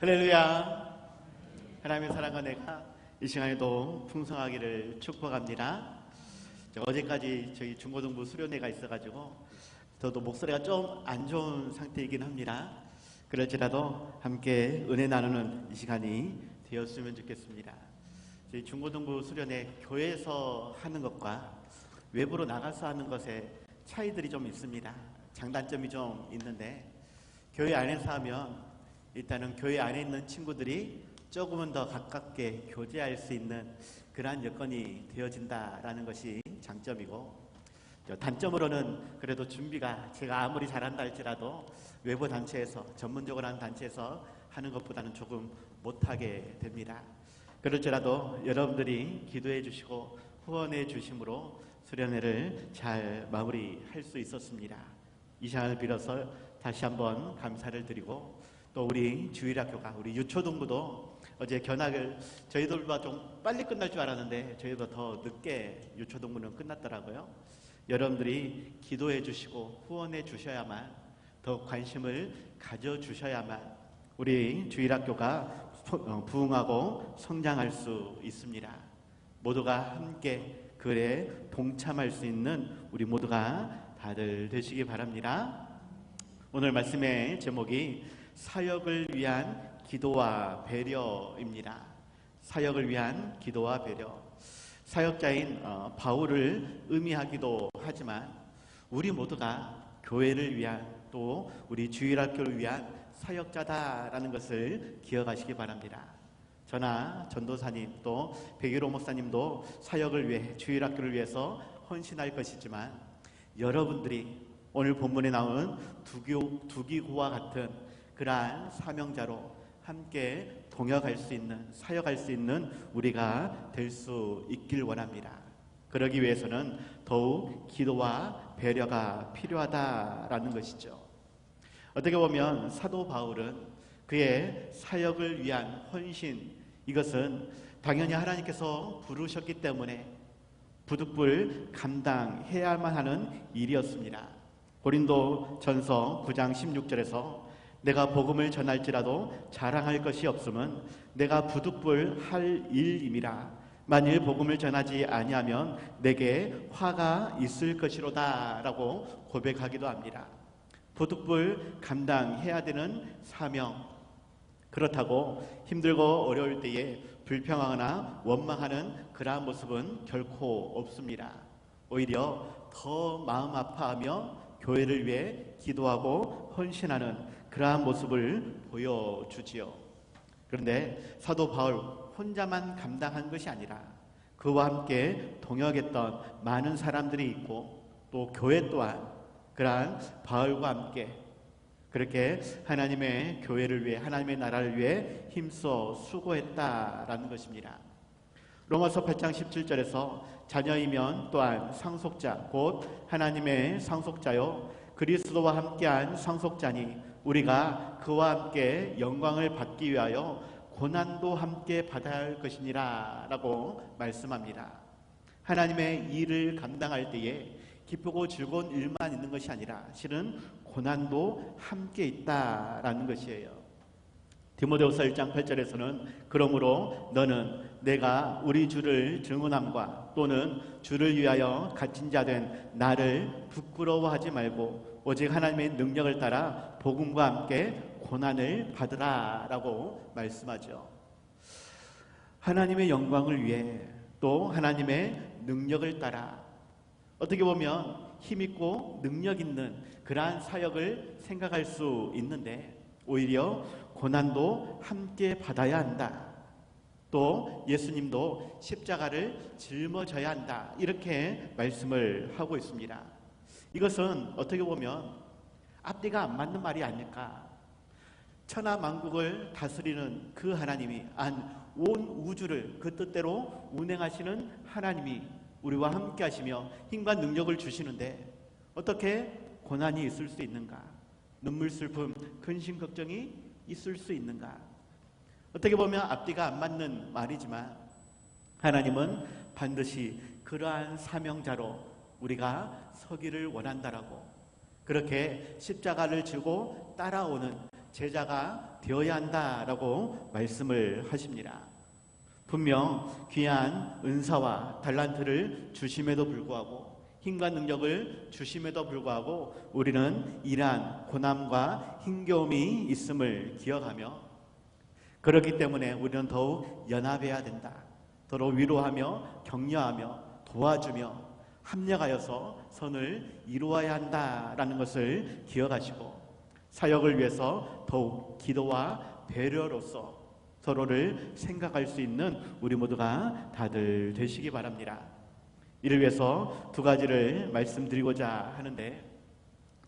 할렐루야. 하나님의 사랑과 내가 이 시간에도 풍성하기를 축복합니다. 어제까지 저희 중고등부 수련회가 있어가지고 저도 목소리가 좀 안 좋은 상태이긴 합니다. 그럴지라도 함께 은혜 나누는 이 시간이 되었으면 좋겠습니다. 저희 중고등부 수련회 교회에서 하는 것과 외부로 나가서 하는 것에 차이들이 좀 있습니다. 장단점이 좀 있는데, 교회 안에서 하면 일단은 교회 안에 있는 친구들이 조금은 더 가깝게 교제할 수 있는 그러한 여건이 되어진다라는 것이 장점이고, 단점으로는 그래도 준비가 제가 아무리 잘한다 할지라도 외부 단체에서, 전문적으로 하는 단체에서 하는 것보다는 조금 못하게 됩니다. 그럴지라도 여러분들이 기도해 주시고 후원해 주심으로 수련회를 잘 마무리할 수 있었습니다. 이 시간을 빌어서 다시 한번 감사를 드리고, 또 우리 주일학교가, 우리 유초동부도 어제 견학을 저희들보다 좀 빨리 끝날 줄 알았는데 저희보다 더 늦게 유초동부는 끝났더라고요. 여러분들이 기도해 주시고 후원해 주셔야만, 더 관심을 가져주셔야만 우리 주일학교가 부흥하고 성장할 수 있습니다. 모두가 함께 그에 동참할 수 있는 우리 모두가 다들 되시기 바랍니다. 오늘 말씀의 제목이 사역을 위한 기도와 배려입니다. 사역을 위한 기도와 배려. 사역자인 바울을 의미하기도 하지만 우리 모두가 교회를 위한, 또 우리 주일학교를 위한 사역자다라는 것을 기억하시기 바랍니다. 저나 전도사님, 또 백일호 목사님도 사역을 위해, 주일학교를 위해서 헌신할 것이지만, 여러분들이 오늘 본문에 나온 두기고와 같은 그러한 사명자로 함께 동역할 수 있는, 사역할 수 있는 우리가 될 수 있길 원합니다. 그러기 위해서는 더욱 기도와 배려가 필요하다라는 것이죠. 어떻게 보면 사도 바울은 그의 사역을 위한 헌신, 이것은 당연히 하나님께서 부르셨기 때문에 부득불 감당해야만 하는 일이었습니다. 고린도 전서 9장 16절에서 내가 복음을 전할지라도 자랑할 것이 없음은 내가 부득불 할 일임이라. 만일 복음을 전하지 아니하면 내게 화가 있을 것이로다 라고 고백하기도 합니다. 부득불 감당해야 되는 사명, 그렇다고 힘들고 어려울 때에 불평하거나 원망하는 그러한 모습은 결코 없습니다. 오히려 더 마음 아파하며 교회를 위해 기도하고 헌신하는 그러한 모습을 보여주지요. 그런데 사도 바울 혼자만 감당한 것이 아니라 그와 함께 동역했던 많은 사람들이 있고, 또 교회 또한 그러한 바울과 함께 그렇게 하나님의 교회를 위해, 하나님의 나라를 위해 힘써 수고했다라는 것입니다. 로마서 8장 17절에서 자녀이면 또한 상속자, 곧 하나님의 상속자요 그리스도와 함께한 상속자니 우리가 그와 함께 영광을 받기 위하여 고난도 함께 받아야 할 것이니라 라고 말씀합니다. 하나님의 일을 감당할 때에 기쁘고 즐거운 일만 있는 것이 아니라 실은 고난도 함께 있다라는 것이에요. 디모데후서 1장 8절에서는 그러므로 너는 내가 우리 주를 증언함과 또는 주를 위하여 갇힌 자 된 나를 부끄러워하지 말고 오직 하나님의 능력을 따라 복음과 함께 고난을 받으라 라고 말씀하죠. 하나님의 영광을 위해, 또 하나님의 능력을 따라, 어떻게 보면 힘있고 능력 있는 그러한 사역을 생각할 수 있는데 오히려 고난도 함께 받아야 한다. 또 예수님도 십자가를 짊어져야 한다. 이렇게 말씀을 하고 있습니다. 이것은 어떻게 보면 앞뒤가 안 맞는 말이 아닐까. 천하 만국을 다스리는 그 하나님이, 온 우주를 그 뜻대로 운행하시는 하나님이 우리와 함께 하시며 힘과 능력을 주시는데 어떻게 고난이 있을 수 있는가? 눈물, 슬픔, 근심, 걱정이 있을 수 있는가? 어떻게 보면 앞뒤가 안 맞는 말이지만 하나님은 반드시 그러한 사명자로 우리가 서기를 원한다라고, 그렇게 십자가를 지고 따라오는 제자가 되어야 한다라고 말씀을 하십니다. 분명 귀한 은사와 달란트를 주심에도 불구하고, 힘과 능력을 주심에도 불구하고 우리는 이러한 고난과 힘겨움이 있음을 기억하며, 그렇기 때문에 우리는 더욱 연합해야 된다. 서로 위로하며 격려하며 도와주며 합력하여서 선을 이루어야 한다라는 것을 기억하시고, 사역을 위해서 더욱 기도와 배려로서 서로를 생각할 수 있는 우리 모두가 다들 되시기 바랍니다. 이를 위해서 두 가지를 말씀드리고자 하는데,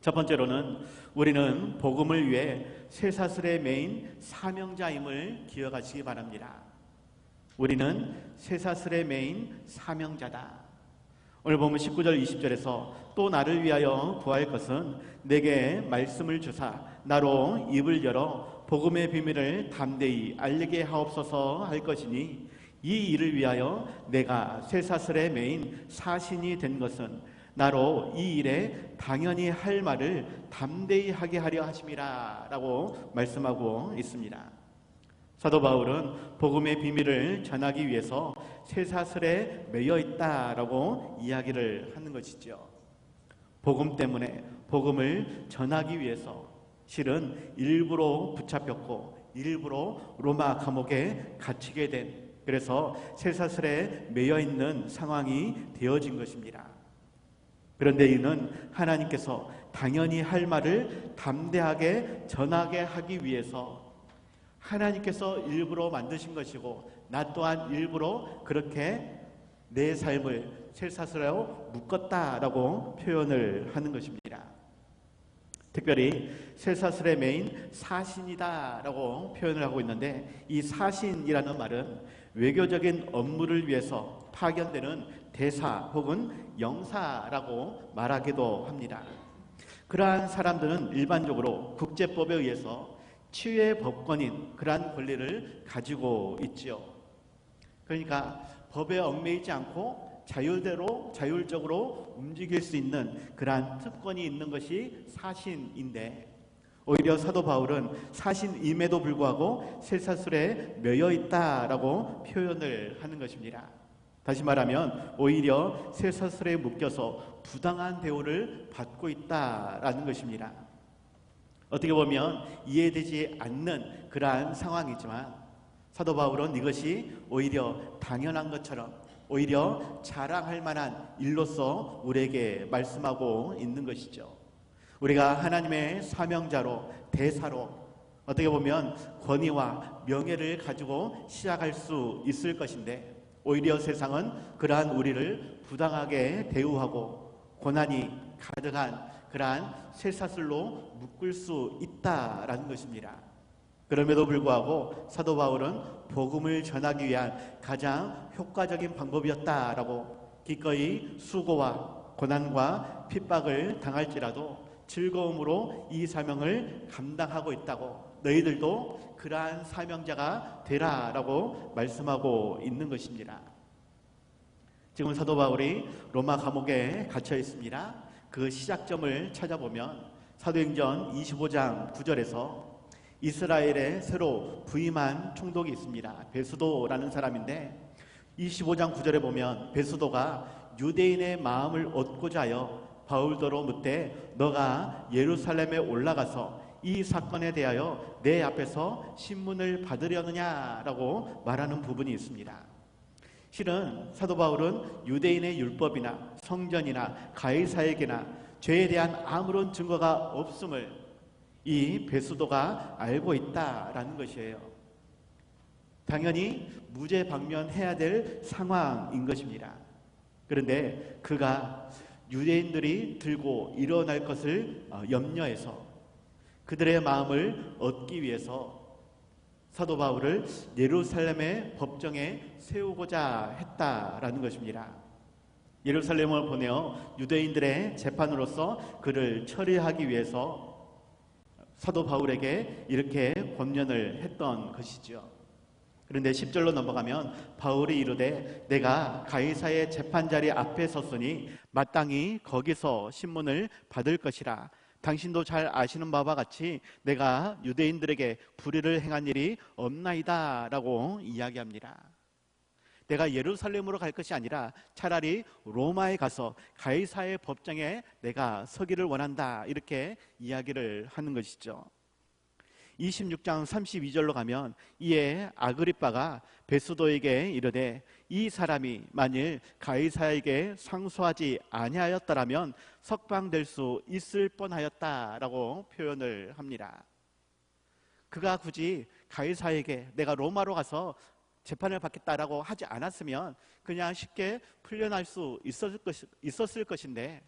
첫 번째로는 우리는 복음을 위해 쇠사슬에 매인 사명자임을 기억하시기 바랍니다. 우리는 쇠사슬에 매인 사명자다. 오늘 보면 19절 20절에서 또 나를 위하여 구할 것은 내게 말씀을 주사 나로 입을 열어 복음의 비밀을 담대히 알리게 하옵소서 할 것이니, 이 일을 위하여 내가 쇠사슬에 매인 사신이 된 것은 나로 이 일에 당연히 할 말을 담대히 하게 하려 하심이라 라고 말씀하고 있습니다. 사도 바울은 복음의 비밀을 전하기 위해서 쇠사슬에 매여 있다라고 이야기를 하는 것이죠. 복음 때문에, 복음을 전하기 위해서 실은 일부러 붙잡혔고 일부러 로마 감옥에 갇히게 된, 그래서 쇠사슬에 매여 있는 상황이 되어진 것입니다. 그런데 이는 하나님께서 당연히 할 말을 담대하게 전하게 하기 위해서 하나님께서 일부러 만드신 것이고, 나 또한 일부러 그렇게 내 삶을 쇠사슬로 묶었다라고 표현을 하는 것입니다. 특별히 쇠사슬에 매인 사신이다라고 표현을 하고 있는데, 이 사신이라는 말은 외교적인 업무를 위해서 파견되는 대사 혹은 영사라고 말하기도 합니다. 그러한 사람들은 일반적으로 국제법에 의해서 치유의 법권인 그러한 권리를 가지고 있지요. 그러니까 법에 얽매이지 않고 자율적으로 움직일 수 있는 그러한 특권이 있는 것이 사신인데, 오히려 사도 바울은 사신임에도 불구하고 쇠사슬에 매여 있다라고 표현을 하는 것입니다. 다시 말하면 오히려 쇠사슬에 묶여서 부당한 대우를 받고 있다라는 것입니다. 어떻게 보면 이해되지 않는 그러한 상황이지만 사도 바울은 이것이 오히려 당연한 것처럼, 오히려 자랑할 만한 일로서 우리에게 말씀하고 있는 것이죠. 우리가 하나님의 사명자로, 대사로 어떻게 보면 권위와 명예를 가지고 시작할 수 있을 것인데, 오히려 세상은 그러한 우리를 부당하게 대우하고 고난이 가득한 그러한 쇠사슬로 묶을 수 있다라는 것입니다. 그럼에도 불구하고 사도 바울은 복음을 전하기 위한 가장 효과적인 방법이었다라고, 기꺼이 수고와 고난과 핍박을 당할지라도 즐거움으로 이 사명을 감당하고 있다고, 너희들도 그러한 사명자가 되라라고 말씀하고 있는 것입니다. 지금 사도 바울이 로마 감옥에 갇혀 있습니다. 그 시작점을 찾아보면 사도행전 25장 9절에서 이스라엘에 새로 부임한 총독이 있습니다. 베수도라는 사람인데, 25장 9절에 보면 베수도가 유대인의 마음을 얻고자 하여 바울더러 묻되 너가 예루살렘에 올라가서 이 사건에 대하여 내 앞에서 신문을 받으려느냐라고 말하는 부분이 있습니다. 실은 사도 바울은 유대인의 율법이나 성전이나 가이사에게나 죄에 대한 아무런 증거가 없음을 이 베수도가 알고 있다라는 것이에요. 당연히 무죄 방면해야 될 상황인 것입니다. 그런데 그가 유대인들이 들고 일어날 것을 염려해서 그들의 마음을 얻기 위해서 사도 바울을 예루살렘의 법정에 세우고자 했다라는 것입니다. 예루살렘을 보내어 유대인들의 재판으로서 그를 처리하기 위해서 사도 바울에게 이렇게 권면을 했던 것이죠. 그런데 10절로 넘어가면 바울이 이르되 내가 가이사의 재판자리 앞에 섰으니 마땅히 거기서 신문을 받을 것이라. 당신도 잘 아시는 바와 같이 내가 유대인들에게 불의를 행한 일이 없나이다 라고 이야기합니다. 내가 예루살렘으로 갈 것이 아니라 차라리 로마에 가서 가이사의 법정에 내가 서기를 원한다, 이렇게 이야기를 하는 것이죠. 26장 32절로 가면 이에 아그리빠가 베스도에게 이르되 이 사람이 만일 가이사에게 상소하지 아니하였더라면 석방될 수 있을 뻔하였다라고 표현을 합니다. 그가 굳이 가이사에게 내가 로마로 가서 재판을 받겠다라고 하지 않았으면 그냥 쉽게 풀려날 수 있었을 것인데,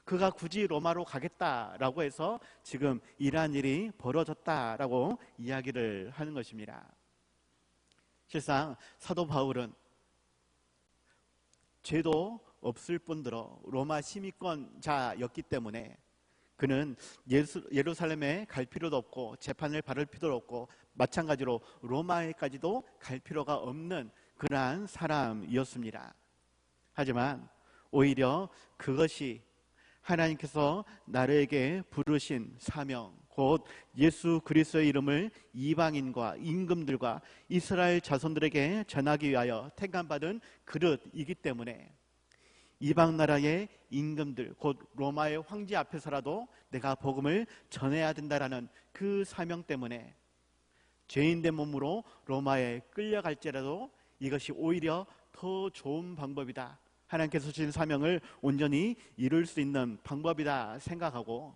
그가 굳이 로마로 가겠다라고 해서 지금 이러한 일이 벌어졌다라고 이야기를 하는 것입니다. 실상 사도 바울은 죄도 없을 뿐더러 로마 시민권자였기 때문에 그는 예루살렘에 갈 필요도 없고 재판을 받을 필요도 없고 마찬가지로 로마에까지도 갈 필요가 없는 그러한 사람이었습니다. 하지만 오히려 그것이 하나님께서 나에게 부르신 사명, 곧 예수 그리스도의 이름을 이방인과 임금들과 이스라엘 자손들에게 전하기 위하여 택함받은 그릇이기 때문에 이방 나라의 임금들, 곧 로마의 황제 앞에서라도 내가 복음을 전해야 된다라는 그 사명 때문에 죄인된 몸으로 로마에 끌려갈지라도 이것이 오히려 더 좋은 방법이다, 하나님께서 주신 사명을 온전히 이룰 수 있는 방법이다 생각하고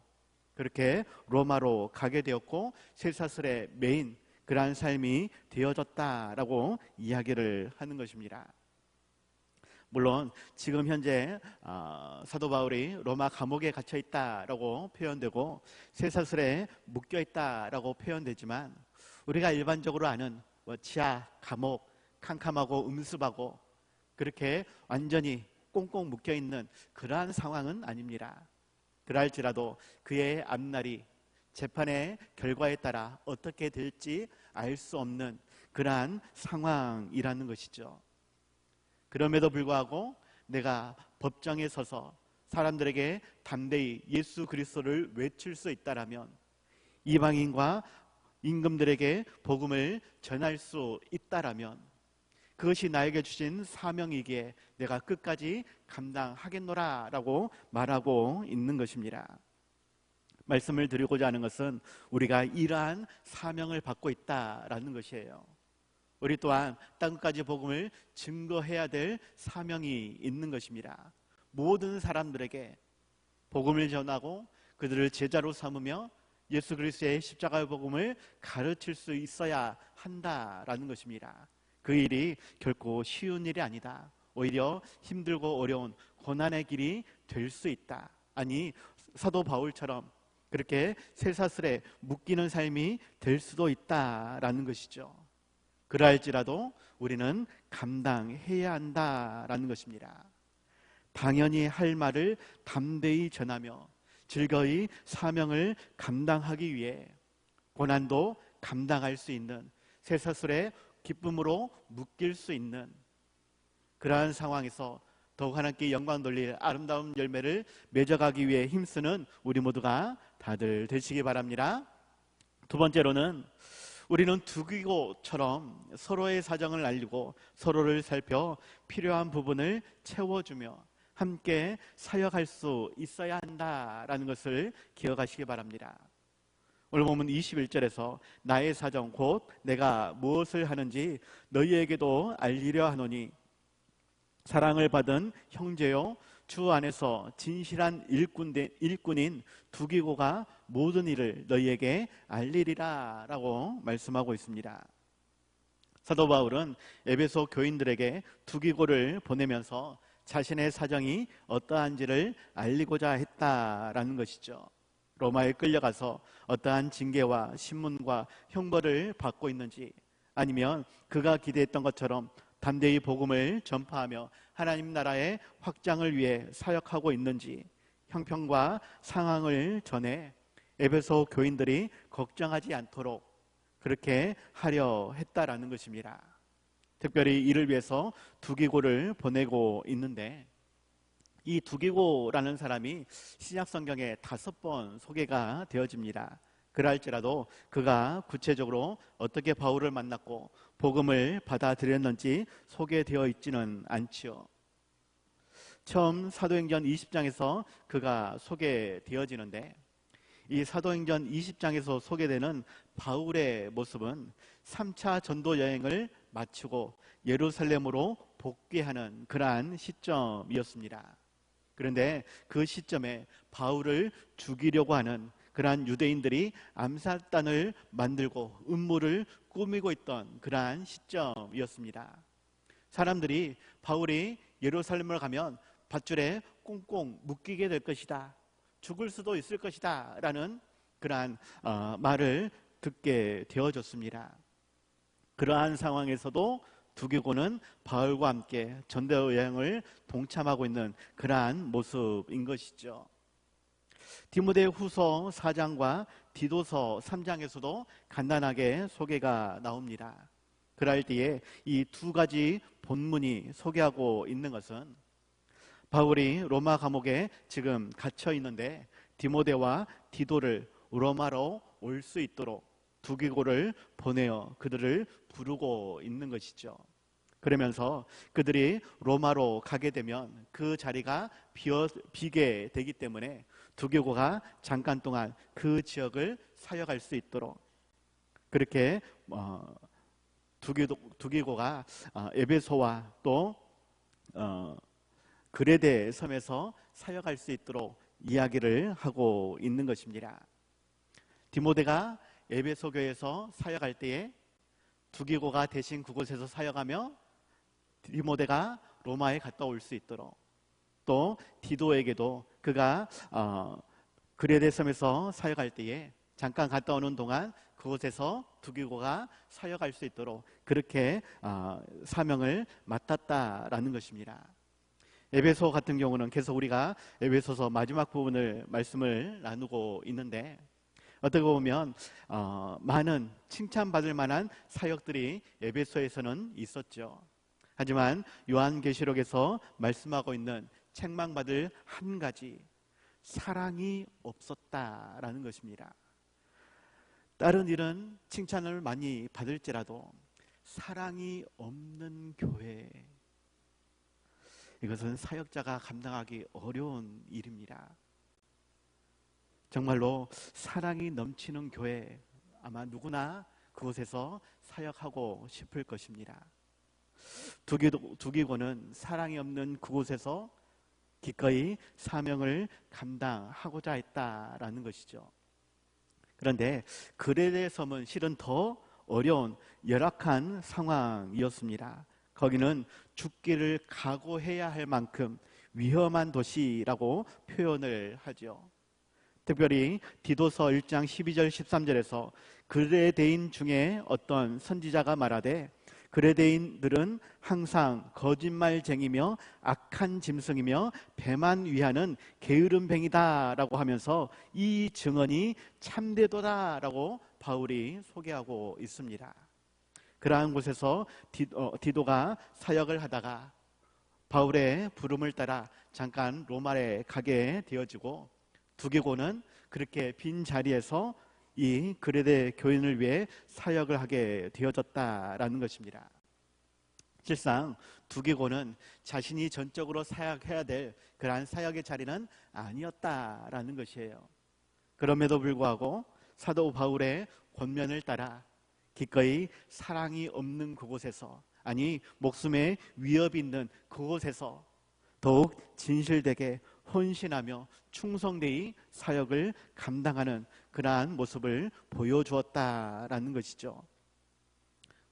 그렇게 로마로 가게 되었고 쇠사슬의 메인 그러한 삶이 되어졌다라고 이야기를 하는 것입니다. 물론 지금 현재 사도 바울이 로마 감옥에 갇혀 있다라고 표현되고 쇠사슬에 묶여 있다라고 표현되지만 우리가 일반적으로 아는 지하 감옥, 캄캄하고 음습하고 그렇게 완전히 꽁꽁 묶여 있는 그러한 상황은 아닙니다. 그럴지라도 그의 앞날이 재판의 결과에 따라 어떻게 될지 알 수 없는 그러한 상황이라는 것이죠. 그럼에도 불구하고 내가 법정에 서서 사람들에게 담대히 예수 그리스도를 외칠 수 있다라면 이방인과 임금들에게 복음을 전할 수 있다라면 그것이 나에게 주신 사명이기에 내가 끝까지 감당하겠노라라고 말하고 있는 것입니다. 말씀을 드리고자 하는 것은 우리가 이러한 사명을 받고 있다라는 것이에요. 우리 또한 땅끝까지 복음을 증거해야 될 사명이 있는 것입니다. 모든 사람들에게 복음을 전하고 그들을 제자로 삼으며 예수 그리스도의 십자가의 복음을 가르칠 수 있어야 한다라는 것입니다. 그 일이 결코 쉬운 일이 아니다. 오히려 힘들고 어려운 고난의 길이 될 수 있다. 아니 사도 바울처럼 그렇게 쇠사슬에 묶이는 삶이 될 수도 있다라는 것이죠. 그러할지라도 우리는 감당해야 한다라는 것입니다. 당연히 할 말을 담대히 전하며 즐거이 사명을 감당하기 위해 고난도 감당할 수 있는 쇠사슬에 기쁨으로 묶일 수 있는 그러한 상황에서 더욱 하나님께 영광 돌릴 아름다운 열매를 맺어가기 위해 힘쓰는 우리 모두가 다들 되시기 바랍니다. 두 번째로는 우리는 두기고처럼 서로의 사정을 알리고 서로를 살펴 필요한 부분을 채워주며 함께 사역할 수 있어야 한다라는 것을 기억하시기 바랍니다. 오늘 보면 21절에서 나의 사정 곧 내가 무엇을 하는지 너희에게도 알리려 하노니 사랑을 받은 형제요 주 안에서 진실한 일꾼인 두기고가 모든 일을 너희에게 알리리라 라고 말씀하고 있습니다. 사도 바울은 에베소 교인들에게 두기고를 보내면서 자신의 사정이 어떠한지를 알리고자 했다라는 것이죠. 로마에 끌려가서 어떠한 징계와 신문과 형벌을 받고 있는지, 아니면 그가 기대했던 것처럼 담대히 복음을 전파하며 하나님 나라의 확장을 위해 사역하고 있는지 형편과 상황을 전해 에베소 교인들이 걱정하지 않도록 그렇게 하려 했다라는 것입니다. 특별히 이를 위해서 두기고를 보내고 있는데 이 두기고라는 사람이 신약 성경에 5번 소개가 되어집니다. 그럴지라도 그가 구체적으로 어떻게 바울을 만났고 복음을 받아들였는지 소개되어 있지는 않지요. 처음 사도행전 20장에서 그가 소개되어지는데, 이 사도행전 20장에서 소개되는 바울의 모습은 3차 전도 여행을 마치고 예루살렘으로 복귀하는 그러한 시점이었습니다. 그런데 그 시점에 바울을 죽이려고 하는 그러한 유대인들이 암살단을 만들고 음모를 꾸미고 있던 그러한 시점이었습니다. 사람들이 바울이 예루살렘을 가면 밧줄에 꽁꽁 묶이게 될 것이다, 죽을 수도 있을 것이다 라는 그러한 말을 듣게 되어졌습니다. 그러한 상황에서도 두기고는 바울과 함께 전도 여행을 동참하고 있는 그러한 모습인 것이죠. 디모데 후서 4장과 디도서 3장에서도 간단하게 소개가 나옵니다. 그럴 때에 이 두 가지 본문이 소개하고 있는 것은, 바울이 로마 감옥에 지금 갇혀 있는데 디모데와 디도를 로마로 올 수 있도록 두기고를 보내어 그들을 부르고 있는 것이죠. 그러면서 그들이 로마로 가게 되면 그 자리가 비게 되기 때문에 두기고가 잠깐 동안 그 지역을 사역할 수 있도록, 그렇게 두기고가 에베소와 또 그레데 섬에서 사역할 수 있도록 이야기를 하고 있는 것입니다. 디모데가 에베소 교회에서 사역할 때에 두기고가 대신 그곳에서 사역하며 디모데가 로마에 갔다 올 수 있도록, 또 디도에게도 그가 그레데 섬에서 사역할 때에 잠깐 갔다 오는 동안 그곳에서 두기고가 사역할 수 있도록 그렇게 사명을 맡았다라는 것입니다. 에베소 같은 경우는 계속 우리가 에베소서 마지막 부분을 말씀을 나누고 있는데, 어떻게 보면 많은 칭찬받을 만한 사역들이 에베소에서는 있었죠. 하지만 요한계시록에서 말씀하고 있는 책망받을 한 가지, 사랑이 없었다라는 것입니다. 다른 일은 칭찬을 많이 받을지라도 사랑이 없는 교회, 이것은 사역자가 감당하기 어려운 일입니다. 정말로 사랑이 넘치는 교회, 아마 누구나 그곳에서 사역하고 싶을 것입니다. 두기고는 사랑이 없는 그곳에서 기꺼이 사명을 감당하고자 했다라는 것이죠. 그런데 그레데 섬은 실은 더 어려운 열악한 상황이었습니다. 거기는 죽기를 각오해야 할 만큼 위험한 도시라고 표현을 하죠. 특별히 디도서 1장 12절 13절에서 그레데인 중에 어떤 선지자가 말하되, 그레데인들은 항상 거짓말쟁이며 악한 짐승이며 배만 위하는 게으름뱅이다 라고 하면서 이 증언이 참되도다 라고 바울이 소개하고 있습니다. 그러한 곳에서 디도가 사역을 하다가 바울의 부름을 따라 잠깐 로마에 가게 되어지고, 두기고는 그렇게 빈 자리에서 이 그레데 교인을 위해 사역을 하게 되어졌다라는 것입니다. 실상 두기고는 자신이 전적으로 사역해야 될 그러한 사역의 자리는 아니었다라는 것이에요. 그럼에도 불구하고 사도 바울의 권면을 따라 기꺼이 사랑이 없는 그곳에서, 아니 목숨에 위협이 있는 그곳에서 더욱 진실되게 헌신하며 충성되이 사역을 감당하는 그러한 모습을 보여주었다라는 것이죠.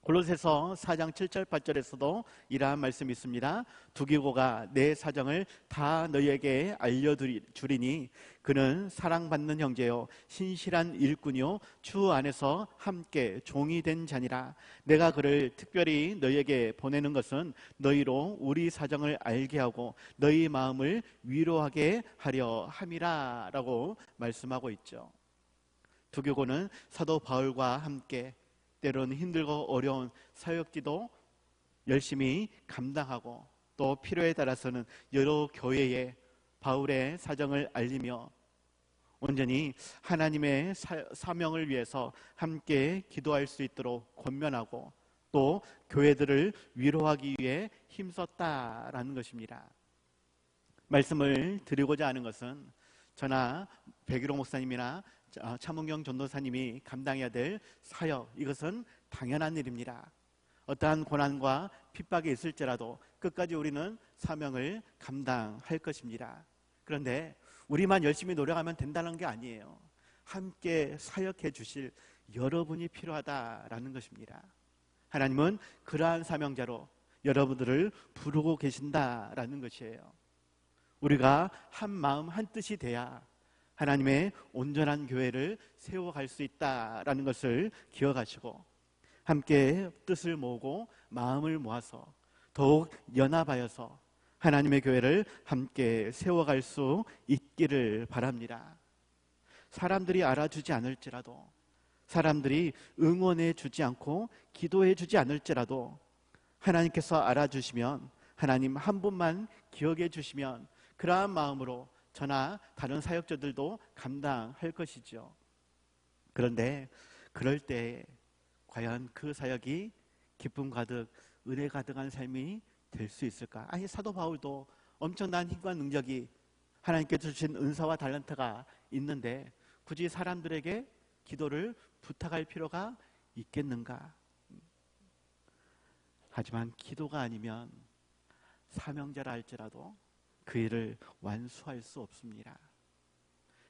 골로새서 4장 7절 8절에서도 이러한 말씀이 있습니다. 두기고가 내 사정을 다 너희에게 알려주리니 그는 사랑받는 형제요 신실한 일꾼이요 주 안에서 함께 종이 된 자니라. 내가 그를 특별히 너희에게 보내는 것은 너희로 우리 사정을 알게 하고 너희 마음을 위로하게 하려 함이라 라고 말씀하고 있죠. 두기고는 사도 바울과 함께 때로는 힘들고 어려운 사역지도 열심히 감당하고, 또 필요에 따라서는 여러 교회에 바울의 사정을 알리며 온전히 하나님의 사명을 위해서 함께 기도할 수 있도록 권면하고 또 교회들을 위로하기 위해 힘썼다라는 것입니다. 말씀을 드리고자 하는 것은 저나 백일호 목사님이나 차문경 전도사님이 감당해야 될 사역, 이것은 당연한 일입니다. 어떠한 고난과 핍박이 있을지라도 끝까지 우리는 사명을 감당할 것입니다. 그런데 우리만 열심히 노력하면 된다는 게 아니에요. 함께 사역해 주실 여러분이 필요하다라는 것입니다. 하나님은 그러한 사명자로 여러분들을 부르고 계신다라는 것이에요. 우리가 한 마음 한 뜻이 돼야 하나님의 온전한 교회를 세워갈 수 있다라는 것을 기억하시고 함께 뜻을 모으고 마음을 모아서 더욱 연합하여서 하나님의 교회를 함께 세워갈 수 있기를 바랍니다. 사람들이 알아주지 않을지라도, 사람들이 응원해 주지 않고 기도해 주지 않을지라도 하나님께서 알아주시면, 하나님 한 분만 기억해 주시면 그러한 마음으로 저나 다른 사역자들도 감당할 것이죠. 그런데 그럴 때 과연 그 사역이 기쁨 가득 은혜 가득한 삶이 될 수 있을까? 아니, 사도 바울도 엄청난 힘과 능력이 하나님께서 주신 은사와 달란트가 있는데 굳이 사람들에게 기도를 부탁할 필요가 있겠는가? 하지만 기도가 아니면 사명자라 할지라도 그 일을 완수할 수 없습니다.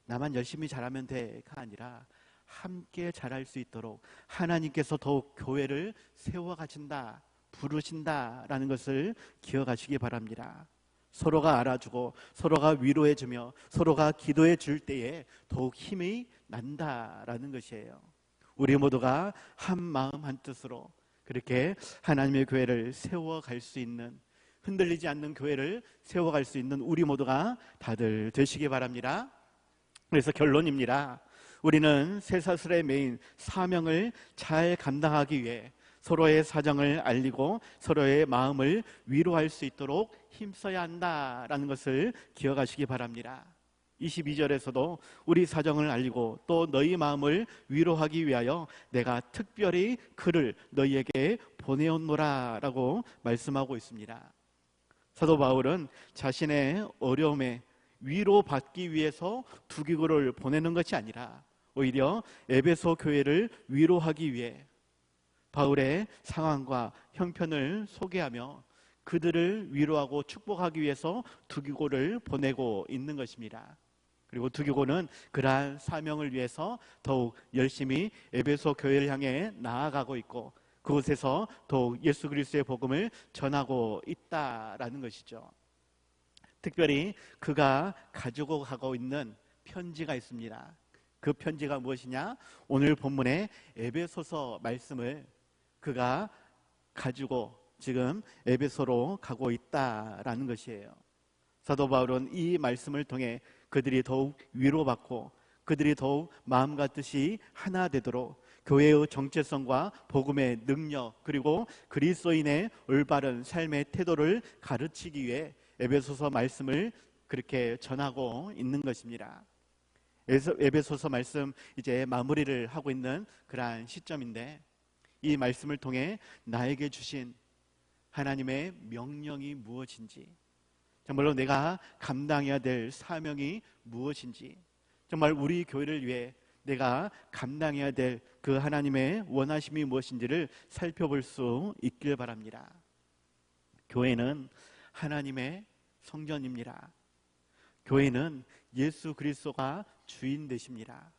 나만 열심히 잘하면 돼가 아니라 함께 잘할 수 있도록 하나님께서 더욱 교회를 세워가신다, 부르신다라는 것을 기억하시기 바랍니다. 서로가 알아주고 서로가 위로해주며 서로가 기도해 줄 때에 더욱 힘이 난다라는 것이에요. 우리 모두가 한 마음 한 뜻으로 그렇게 하나님의 교회를 세워갈 수 있는, 흔들리지 않는 교회를 세워갈 수 있는 우리 모두가 다들 되시기 바랍니다. 그래서 결론입니다. 우리는 쇠사슬에 매인 사명을 잘 감당하기 위해 서로의 사정을 알리고 서로의 마음을 위로할 수 있도록 힘써야 한다라는 것을 기억하시기 바랍니다. 22절에서도 우리 사정을 알리고 또 너희 마음을 위로하기 위하여 내가 특별히 그를 너희에게 보내었노라 라고 말씀하고 있습니다. 사도 바울은 자신의 어려움에 위로받기 위해서 두기고를 보내는 것이 아니라 오히려 에베소 교회를 위로하기 위해 바울의 상황과 형편을 소개하며 그들을 위로하고 축복하기 위해서 두기고를 보내고 있는 것입니다. 그리고 두기고는 그러한 사명을 위해서 더욱 열심히 에베소 교회를 향해 나아가고 있고 그곳에서 더욱 예수 그리스도의 복음을 전하고 있다라는 것이죠. 특별히 그가 가지고 가고 있는 편지가 있습니다. 그 편지가 무엇이냐? 오늘 본문의 에베소서 말씀을 그가 가지고 지금 에베소로 가고 있다라는 것이에요. 사도 바울은 이 말씀을 통해 그들이 더욱 위로받고 그들이 더욱 마음과 뜻이 하나 되도록 교회의 정체성과 복음의 능력 그리고 그리스도인의 올바른 삶의 태도를 가르치기 위해 에베소서 말씀을 그렇게 전하고 있는 것입니다. 에베소서 말씀 이제 마무리를 하고 있는 그러한 시점인데 이 말씀을 통해 나에게 주신 하나님의 명령이 무엇인지, 정말로 내가 감당해야 될 사명이 무엇인지, 정말 우리 교회를 위해 내가 감당해야 될 그 하나님의 원하심이 무엇인지를 살펴볼 수 있길 바랍니다. 교회는 하나님의 성전입니다. 교회는 예수 그리스도가 주인 되십니다.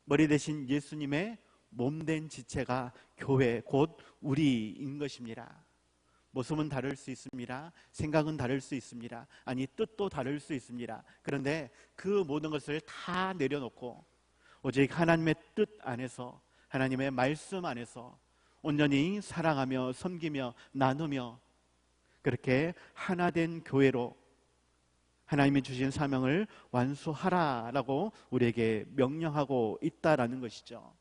머리 대신 예수님의 몸된 지체가 교회 곧 우리인 것입니다. 모습은 다를 수 있습니다. 생각은 다를 수 있습니다. 아니 뜻도 다를 수 있습니다. 그런데 그 모든 것을 다 내려놓고 오직 하나님의 뜻 안에서 하나님의 말씀 안에서 온전히 사랑하며 섬기며 나누며 그렇게 하나 된 교회로 하나님이 주신 사명을 완수하라라고 우리에게 명령하고 있다라는 것이죠.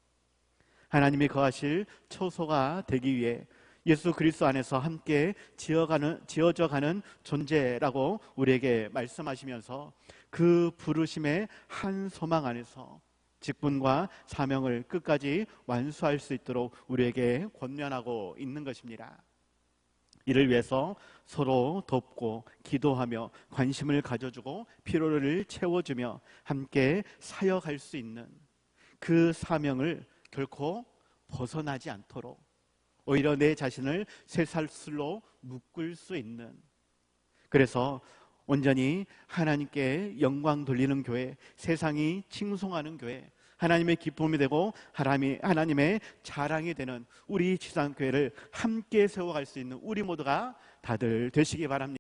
하나님이 거하실 처소가 되기 위해 예수 그리스도 안에서 함께 지어져가는 존재라고 우리에게 말씀하시면서 그 부르심의 한 소망 안에서 직분과 사명을 끝까지 완수할 수 있도록 우리에게 권면하고 있는 것입니다. 이를 위해서 서로 돕고 기도하며 관심을 가져주고 필요를 채워주며 함께 사역할 수 있는 그 사명을 결코 벗어나지 않도록 오히려 내 자신을 쇠살슬로 묶을 수 있는, 그래서 온전히 하나님께 영광 돌리는 교회, 세상이 칭송하는 교회, 하나님의 기쁨이 되고 하나님의 자랑이 되는 우리 지상교회를 함께 세워갈 수 있는 우리 모두가 다들 되시기 바랍니다.